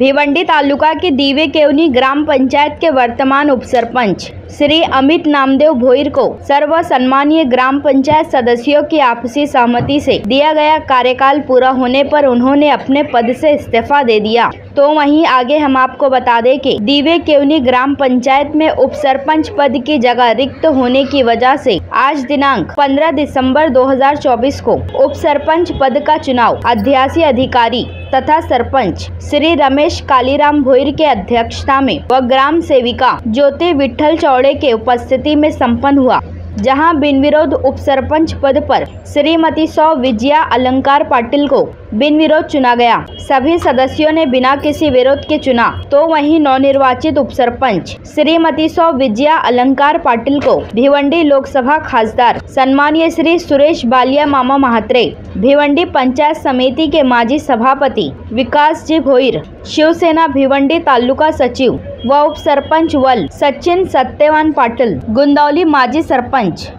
भिवंडी तालुका के दीवे केवनी ग्राम पंचायत के वर्तमान उपसरपंच श्री अमित नामदेव भोईर को सर्व सम्मानीय ग्राम पंचायत सदस्यों की आपसी सहमति से दिया गया कार्यकाल पूरा होने पर उन्होंने अपने पद से इस्तीफा दे दिया। तो वहीं आगे हम आपको बता दें कि दीवे केवनी ग्राम पंचायत में उपसरपंच पद की जगह रिक्त होने की वजह से आज दिनांक 15 दिसंबर 2024 को उपसरपंच पद का चुनाव अध्यासी अधिकारी तथा सरपंच श्री रमेश कालीराम भोईर के अध्यक्षता में व ग्राम सेविका ज्योति विठल चौड़े के उपस्थिति में संपन्न हुआ, जहां बिन विरोध उपसरपंच पद पर श्रीमती सौ विजया अलंकार पाटिल को बिन विरोध चुना गया। सभी सदस्यों ने बिना किसी विरोध के चुना। तो वहीं नवनिर्वाचित उपसरपंच श्रीमती सौ विजया अलंकार पाटिल को भिवंडी लोकसभा खासदार सम्मानीय श्री सुरेश बालिया मामा महात्रे, भिवंडी पंचायत समिति के माजी सभापति विकास जी भोईर, शिवसेना भिवंडी तालुका सचिव व उपसरपंच वल सचिन सत्यवान पाटिल, गुंदौली माजी सरपंच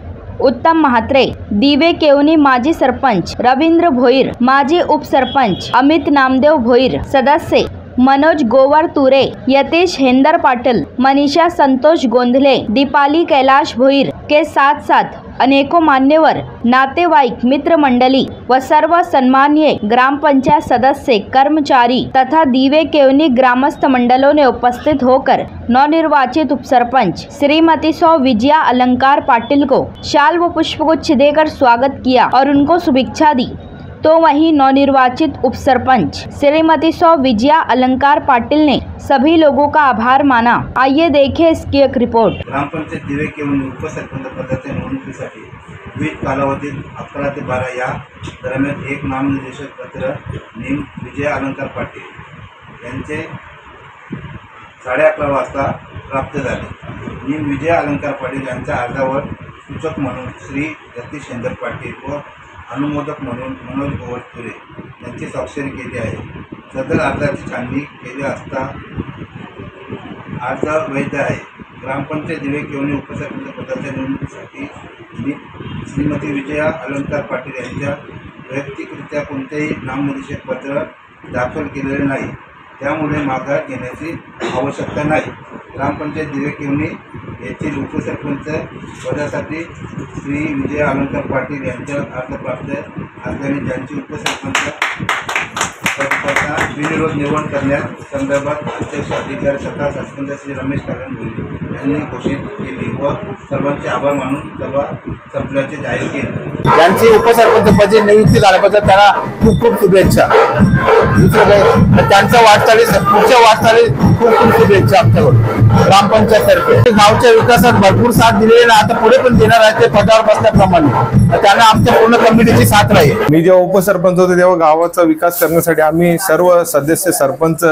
उत्तम महात्रे, दीवे केवनी माजी सरपंच रविंद्र भोईर, माजी उपसरपंच अमित नामदेव भोईर, सदस्य मनोज गोवर तुरे, यतीश हेंदर पाटिल, मनीषा संतोष गोंधले, दीपाली कैलाश भोईर के साथ साथ अनेकों मान्यवर, नातेवाईक, मित्र मंडली व सर्व सम्मानीय ग्राम पंचायत सदस्य, कर्मचारी तथा दीवे केवनी ग्रामस्थ मंडलों ने उपस्थित होकर नवनिर्वाचित उपसरपंच श्रीमती सौ विजया अलंकार पाटिल को शाल व पुष्पगुच्छ देकर स्वागत किया और उनको शुभेच्छा दी। तो वहीं नवनिर्वाचित उपसरपंच श्रीमती सौ विजया अलंकार पाटिल ने सभी लोगों का आभार माना। आइए देखें इसकी एक रिपोर्ट। ग्राम पंचायत दिवे केवनी उपसरपंच पदाच्या निवडणुकीसाठी विविध कालावधीत 11 ते 12 या दरम्यान एक नामनिर्देशन पत्र निम विजया अलंकार पाटील यांचे 11:30 वाजता प्राप्त झाले। निम विजया अलंकार पाटील यांच्या अर्जावर सूचक म्हणून श्री यतीश हेंदर पाटील व अनुमोदक म्हणून मनोज गोवर तुरे यांची स्वाक्षरी केली आहे। सदर अर्जाची छाननी केली असता अर्ज वैध आहे। ग्रामपंचायत दिवे केवनी उपसरपंच पदाच्या निवडणुकीसाठी श्रीमती विजया अलंकार पाटील यांच्या वैयक्तिकरित्या कोणतेही नामनिर्देशन पत्र दाखल केलेले नाही, त्यामुळे माघार घेण्याची आवश्यकता नाही। ग्रामपंचायत दिवे केवनी येथील उपसरपंच पदासाठी श्री विजया अलंकार पाटील यांच्या अर्ज प्राप्त असल्याने त्यांची उपसरपंच पदाचा बिनविरोध निवड करण्यात संदर्भात अध्यक्ष अधिकारी तथा सरपंच श्री रमेश कालीराम भोईर यांनी घोषित केली व सर्वांचे आभार मानून सभा संपल्याचे जाहीर केले। त्यांची उपसरपंच पदी नियुक्ती झाल्याबद्दल त्यांना खूप खूप शुभेच्छा। दुसरं काही त्यांच्या वाटचालीस पुढच्या वाटचालीस खूप खूप शुभेच्छा आमच्याकडून ग्रामपंचायत तर्फे। गावच्या विकासात भरपूर साथ दिलेली आहे, आता पुढे पण देणार आहे ते पदावर बसल्याप्रमाणे त्यांना आमच्या पूर्ण कमिटीची साथ राहील। मी जेव्हा उपसरपंच होते तेव्हा गावाचा विकास करण्यासाठी आम्ही सर्व सदस्य सरपंच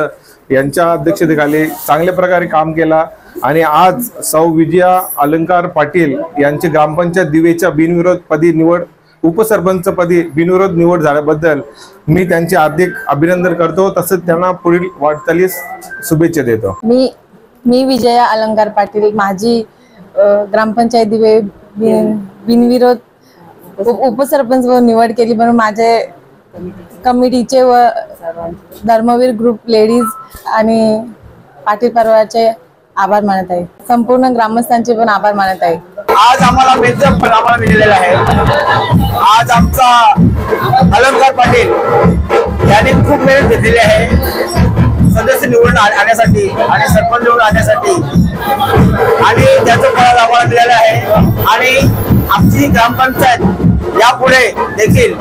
यांच्या अध्यक्षतेखाली चांगल्या प्रकारे काम केला आणि आज सौ विजया अलंकार पाटील यांची ग्रामपंचायत दिवेच्या बिनविरोध पदी निवड उपसरपंच पदी बिनविरोध निवड झाल्याबद्दल मी त्यांचे हार्दिक अभिनंदन करतो, तसंच त्यांना पुढील वाटचालीस शुभेच्छा देतो। मी विजया अलंकार पाटील माझी ग्रामपंचायत दिवे बिनविरोध उपसरपंच व निवड केली, म्हणून माझे कमिटीचे व धर्मवीर ग्रुप लेडीज आणि पाटील परिवाराचे आभार मानत आहे। संपूर्ण ग्रामस्थांचे पण आभार मानत आहे। आज आम्हाला मेजर पण आम्हाला मिळालेला आहे। आज आमचा अलंकार पाटील यांनी खूप मेहनत घेतलेली आहे सदस्य निवडून आणण्यासाठी आणि सरपंच निवडून आणण्यासाठी, आणि त्याचं फळ आम्हाला मिळालं आहे। आणि आमची ग्रामपंचायत यापुढे देखील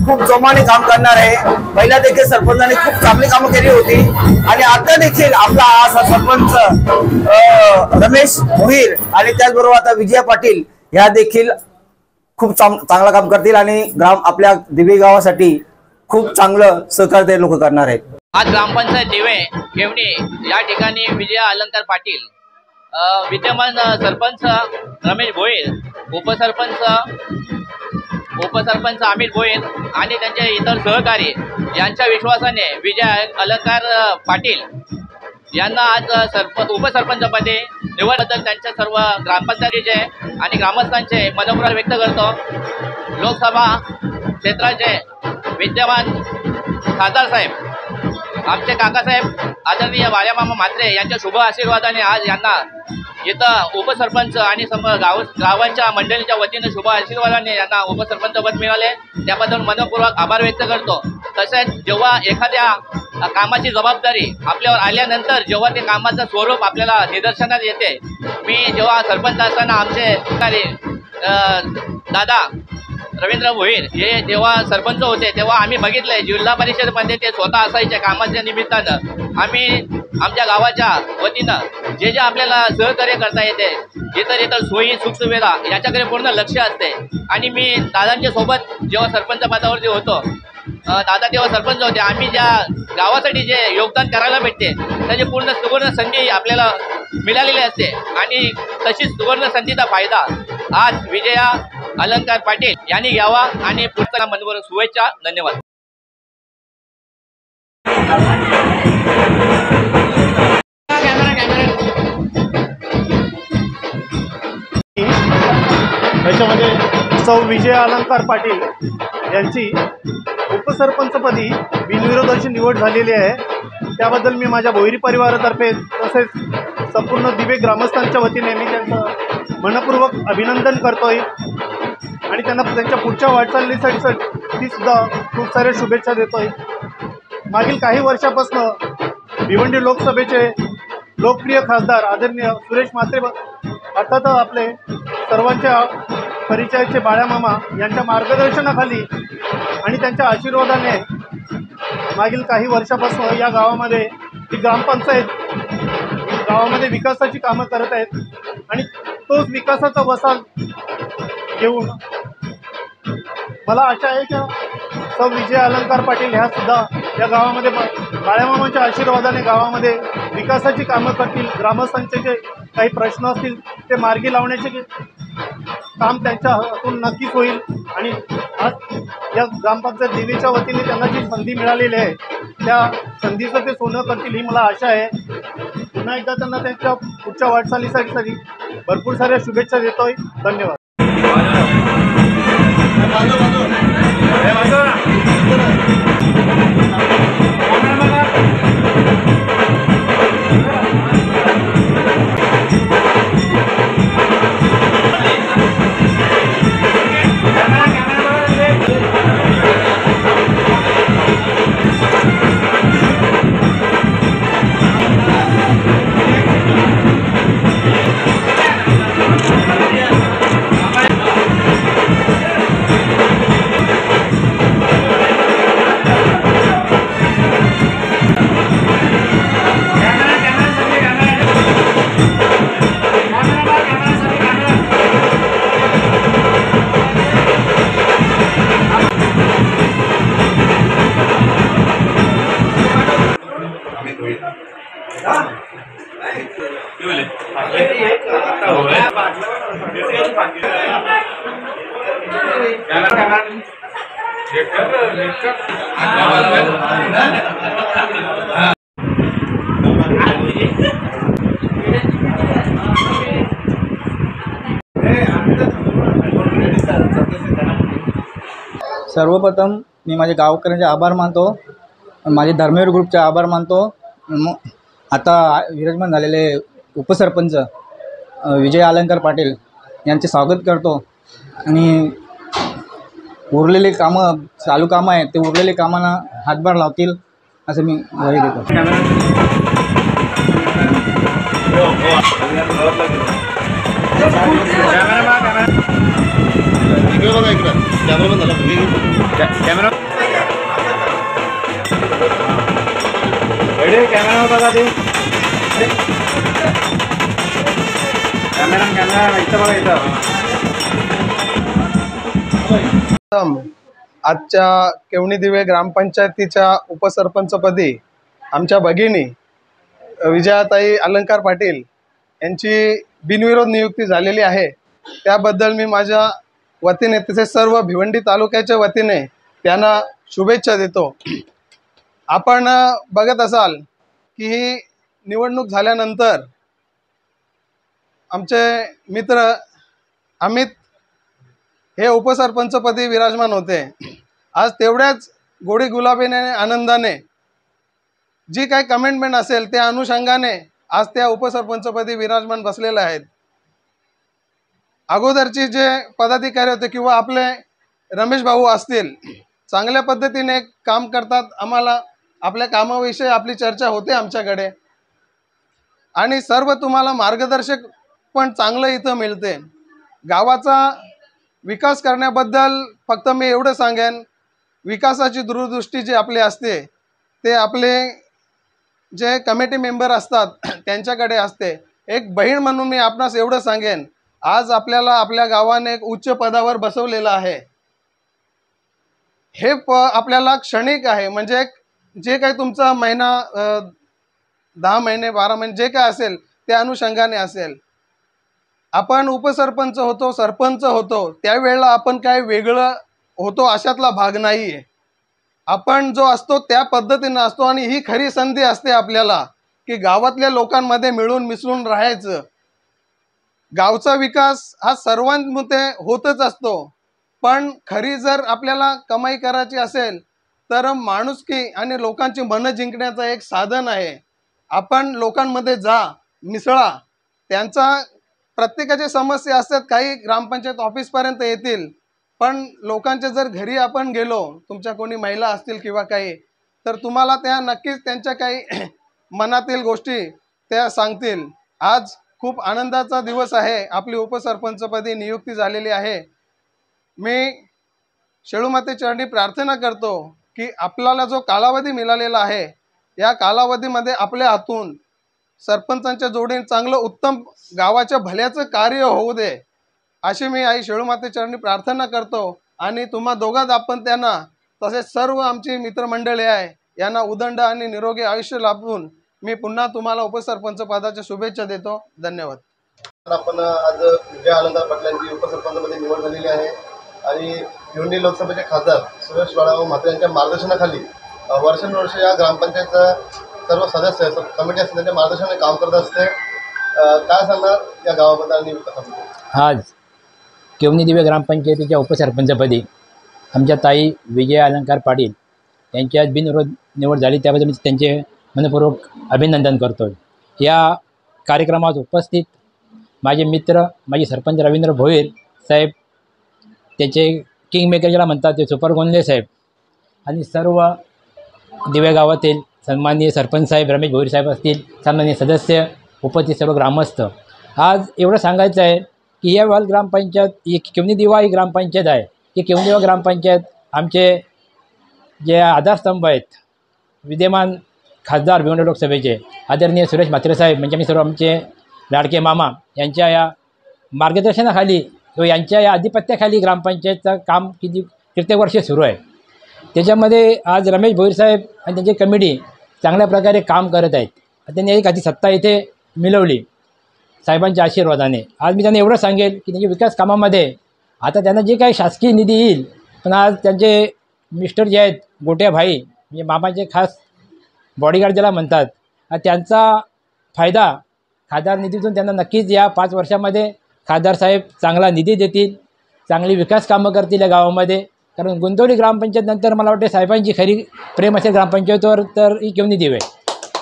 खूप जोमाने काम करणार आहे। पहिला देखील सरपंचांनी खूप चांगली कामं केली होती आणि आता देखील आपला हा सरपंच रमेश भोईर आणि त्याचबरोबर आता विजया पाटील या देखील खूप चांगलं काम करतील आणि आपल्या दिवे गावासाठी खूप चांगलं सहकार्य ते लोक करणार आहेत। आज ग्रामपंचायत दिवे केवनी या ठिकाणी विजया अलंकार पाटील, विद्यमान सरपंच रमेश भोईर, उपसरपंच अमित भोईर आणि त्यांचे इतर सहकारी यांच्या विश्वासाने विजया अलंकार पाटील यांना आज उपसरपंचपदी निवडबद्दल त्यांच्या सर्व ग्रामपंचायतीचे आणि ग्रामस्थांचे मनोभाव व्यक्त करतो। लोकसभा क्षेत्राचे विद्यमान खासदार साहेब आमचे काकासाहेब आदरणीय बाळ्यामामा म्हात्रे यांच्या शुभ आशीर्वादाने आज यांना इथं उपसरपंच आणि गावाच्या मंडळीच्या वतीनं शुभ आशीर्वादाने यांना उपसरपंच पद मिळाले, त्याबद्दल मनपूर्वक आभार व्यक्त करतो। तसेच जेव्हा एखाद्या कामाची जबाबदारी आपल्यावर आल्यानंतर जेव्हा ते कामाचं स्वरूप आपल्याला निदर्शनात येते, मी जेव्हा सरपंच असताना आमचे दादा रवींद्र भोईर हे जेव्हा सरपंच होते तेव्हा आम्ही बघितलंय जिल्हा परिषदेमध्ये ते स्वतः असायचे। कामाच्या निमित्तानं आम्ही आमच्या गावाच्या वतीनं जे आपल्याला सहकार्य करता येते, जिथं सोयी सुखसुविधा याच्याकडे पूर्ण लक्ष असते। आणि मी दादांच्या सोबत जेव्हा सरपंच पदावरती होतो, दादा तेव्हा सरपंच होते, आम्ही ज्या गावासाठी जे योगदान करायला भेटते त्याची पूर्ण सुवर्ण संधी आपल्याला मिळालेली असते आणि तशीच सुवर्ण संधीचा फायदा आज विजया अलंकार पाटील यांनी घ्यावा आणि पुढच्या मनपूर्वक शुभेच्छा। धन्यवाद। याच्यामध्ये सौ विजया अलंकार पाटील यांची उपसरपंचपदी बिनविरोध अशी निवड झालेली आहे। त्याबद्दल मी माझ्या भोईरी परिवारातर्फे तसेच संपूर्ण दिवे ग्रामस्थांच्या वतीने मी त्यांचं मनपूर्वक अभिनंदन करतोय आणि त्यांना त्यांच्या पुढच्या वाटचालीसाठी सुद्धा खूप साऱ्या शुभेच्छा देतोय। मागील काही वर्षापासून भिवंडी लोकसभेचे लोकप्रिय खासदार आदरणीय सुरेश म्हात्रे अर्थात आपले सर्वांच्या परिचयाचे बाळ्यामामा यांच्या मार्गदर्शनाखाली आणि त्यांच्या आशीर्वादाने मागील काही वर्षापासून या गावामध्ये ही ग्रामपंचायत गावामध्ये विकासाची कामं करत आहेत आणि तोच विकासाचा वसा घेऊन मला आशा आहे की सौ विजया अलंकार पाटील ह्या सुद्धा या गावामध्ये बाळ्यामामांच्या आशीर्वादाने गावामध्ये विकासाची कामं करतील। ग्रामस्थांचे जे काही प्रश्न असतील ते मार्गी लावण्याचे काम त्यांच्या हातून नक्कीच होईल आणि आज या ग्रामपंचायत देवीच्या वतीने त्यांना जी संधी मिळालेली आहे त्या संधीचं ते सोनं करतील ही मला आशा आहे। पुन्हा एकदा त्यांना त्यांच्या पुढच्या वाटचालीसाठी भरपूर साऱ्या शुभेच्छा देतोय। धन्यवाद। सर्वप्रथम मी माझ्या गावकऱ्यांचे आभार मानतो, माझे धर्मवीर ग्रुपचे आभार मानतो। आता विराजमान झालेले उपसरपंच विजय अलंकार पाटील यांचे स्वागत करतो आणि उरलेले कामं चालू कामं आहेत ते उरलेले कामांना हातभार लावतील असं मी ग्वाही देतो। आजच्या केवणी दिवे ग्रामपंचायतीच्या उपसरपंचपदी आमच्या भगिनी विजयाताई अलंकार पाटील यांची बिनविरोध नियुक्ती झालेली आहे। त्याबद्दल मी माझ्या वतीने तसेच सर्व भिवंडी तालुक्याच्या वतीने त्यांना शुभेच्छा देतो। आपण बघत असाल की ही निवडणूक झाल्यानंतर आमचे मित्र अमित हे उपसरपंचपदी विराजमान होते। आज तेवढ्याच गोडी गुलाबीने आनंदाने जी काही कमेंटमेंट असेल त्या अनुषंगाने आज त्या उपसरपंचपदी विराजमान बसलेले आहेत. अगोदरची जे पदाधिकारी होते किंवा आपले रमेश भाऊ असतील, चांगल्या पद्धतीने काम करतात. आम्हाला आपल्या कामाविषयी आपली चर्चा होते आमच्याकडे आणि सर्व तुम्हाला मार्गदर्शक पण चांगलं इथं मिळते. गावाचा विकास करण्याबद्दल फक्त मी एवढं सांगेन, विकासाची दूरदृष्टी जी आपली असते ते आपले जे कमिटी मेंबर असतात त्यांच्याकडे असते. एक बहीण म्हणून मी आपणास एवढं सांगेन, आज आपल्याला आपल्या गावाने एक उच्च पदावर बसवलेलं आहे. हे आपल्याला क्षणिक आहे, म्हणजे जे काही तुमचा महिना 10 महिने 12 महिने जे काय असेल त्या अनुषंगाने असेल. आपण उपसरपंच होतो, सरपंच होतो, त्यावेळेला आपण काय वेगळं होतो अशातला भाग नाही आहे. आपण जो असतो त्या पद्धतीनं असतो आणि ही खरी संधी असते आपल्याला की गावातल्या लोकांमध्ये मिळून मिसळून राहायचं. गावचा विकास हा सर्वांमध्ये होतच असतो, पण खरी जर आपल्याला कमाई करायची असेल तर माणुसकी आणि लोकांची मनं जिंकण्याचं एक साधन आहे. आपण लोकांमध्ये जा, मिसळा. त्यांचा प्रत्येकाच्या समस्या असतात, काही ग्रामपंचायत ऑफिसपर्यंत येतील, पण लोकांच्या जर घरी आपण गेलो, तुमच्या कोणी महिला असतील किंवा काही, तर तुम्हाला त्या नक्कीच त्यांच्या काही मनातील गोष्टी त्या सांगतील. आज खूप आनंदाचा दिवस आहे. आपली उपसरपंचपदी नियुक्ती झालेली आहे. मी शेळूमाते चरणी प्रार्थना करतो की आपल्याला जो कालावधी मिळालेला आहे या कालावधीमध्ये आपल्या हातून सरपंचांच्या जोडीने चांगलं उत्तम गावाच्या भल्याचं कार्य होऊ दे अशी मी आई शेळूमाते चरणी प्रार्थना करतो. आणि तुम्हा दोघात आपण त्यांना तसेच सर्व आमची मित्रमंडळी आहे यांना उदंड आणि निरोगी आयुष्य लाभून मी पुन्हा तुम्हाला उपसरपंच पदाच्या शुभेच्छा देतो. धन्यवाद. आपण आज विजय अलंकार पाटलांची उपसरपंचपदी निवड झालेली आहे आणि भिवंडी लोकसभेचे खासदार सुरेश बाळाभाऊ म्हात्रे यांच्या मार्गदर्शनाखाली वर्षानुवर्ष या ग्रामपंचायतचा सर्व सदस्य कमिटी असते त्यांच्या मार्गदर्शनाने काम करत असते. काय सांगणार या गावाबद्दल आणि विकासाबद्दल? आज केवनी दिवे ग्रामपंचायतीच्या उपसरपंचपदी आमच्या ताई विजय अलंकार पाटील यांची आज बिनविरोध निवड झाली, त्याबद्दल मी त्यांचे मनपूर्वक अभिनंदन करतो. या कार्यक्रमात उपस्थित माझे मित्र, माझे सरपंच रवींद्र भोईर साहेब, त्याचे किंगमेकर ज्याला म्हणतात ते सुपर गोंदले साहेब आणि सर्व दिवे गावातील सन्माननीय सरपंच साहेब रमेश भोईर साहेब असतील, सन्माननीय सदस्य, उपस्थित सर्व ग्रामस्थ. आज एवढं सांगायचं आहे की या वाल ग्रामपंचायत ही केवनी दिवा ही ग्रामपंचायत आहे की केवनी दिवा ग्रामपंचायत आमचे जे आधारस्तंभ आहेत, विद्यमान खासदार भिवंडी लोकसभेचे आदरणीय सुरेश म्हात्रे साहेब म्हणजे आम्ही सर्व आमचे लाडके मामा यांच्या या मार्गदर्शनाखाली व यांच्या या आधिपत्याखाली ग्रामपंचायतचं काम कित्येक वर्ष सुरू आहे. त्याच्यामध्ये आज रमेश भोईर साहेब आणि त्यांची कमिटी चांगल्या प्रकारे काम करत आहेत. त्यांनी एक आधी सत्ता इथे मिळवली साहेबांच्या आशीर्वादाने. आज मी त्यांना एवढं सांगेल की त्यांच्या विकास कामामध्ये आता त्यांना जे काही शासकीय निधी येईल, पण आज त्यांचे मिस्टर जे आहेत गोट्या भाई म्हणजे मामाचे खास बॉडीगार्ड ज्याला म्हणतात, त्यांचा फायदा खासदार निधीतून त्यांना नक्कीच या 5 वर्षामध्ये खासदार साहेब चांगला निधी देतील, चांगली विकास कामं करतील या गावामध्ये. कारण गुंतवली ग्रामपंचायत नंतर मला वाटते साहेबांची खरी प्रेम असेल ग्रामपंचायतीवर तर ही केवनी दिवे.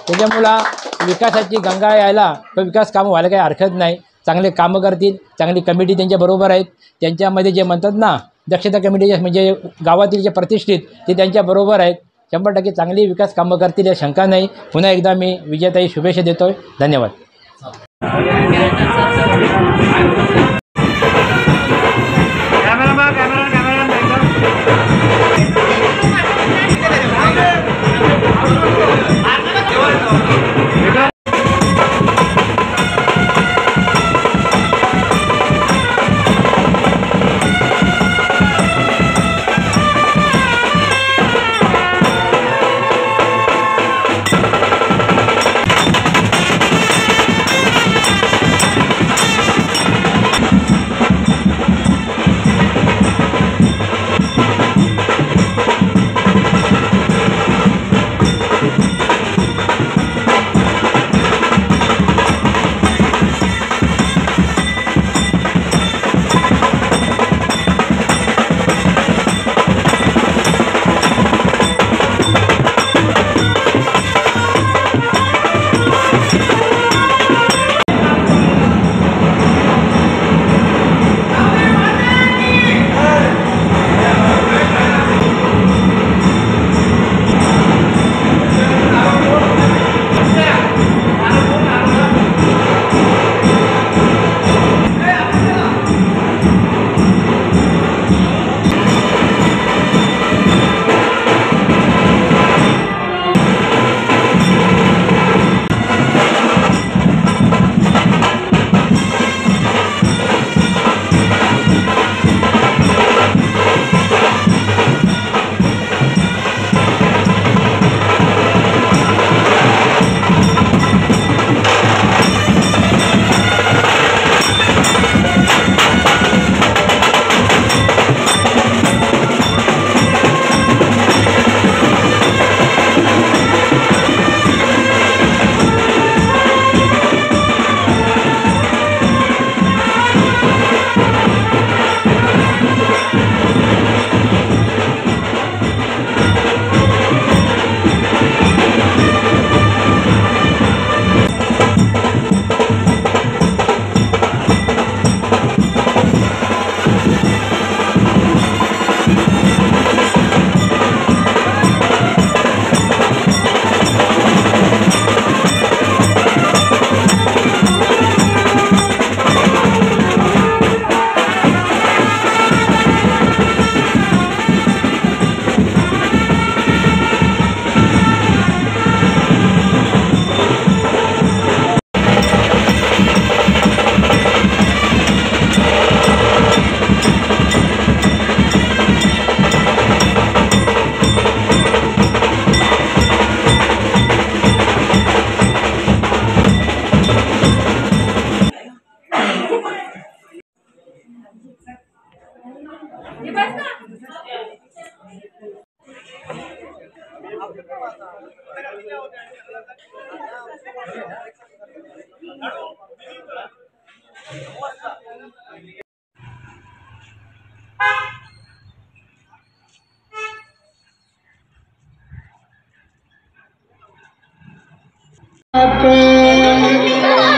त्याच्यामुळं विकासाची गंगा यायला व विकास कामं व्हायला काही हरकत नाही. चांगले कामं करतील, चांगली कमिटी त्यांच्याबरोबर आहेत. त्यांच्यामध्ये जे म्हणतात ना दक्षता कमिटी म्हणजे गावातील जे प्रतिष्ठित ते त्यांच्याबरोबर आहेत. 100% चांगली विकास कामं करतील या शंका नाही. पुन्हा एकदा मी विजयताई शुभेच्छा देतोय. धन्यवाद.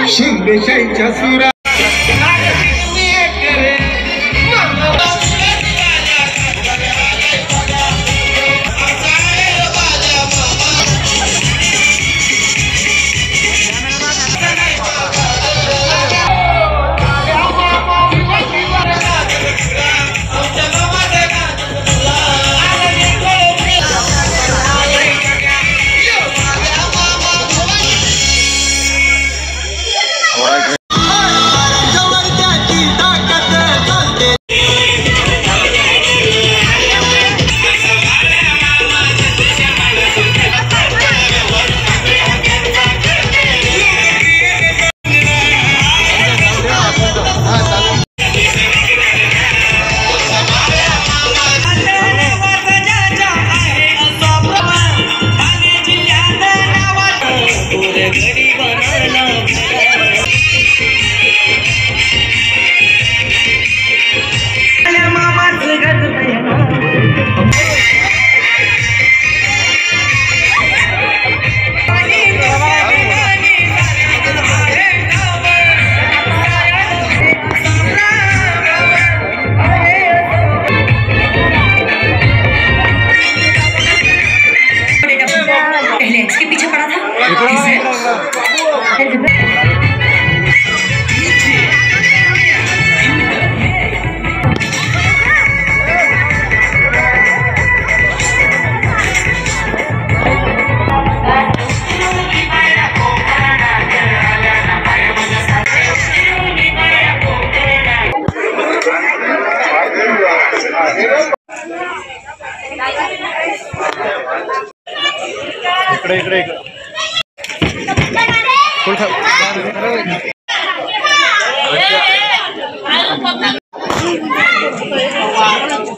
शिवदेशांच्या सुरा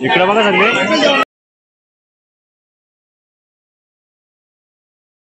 इकडे बघा सगळे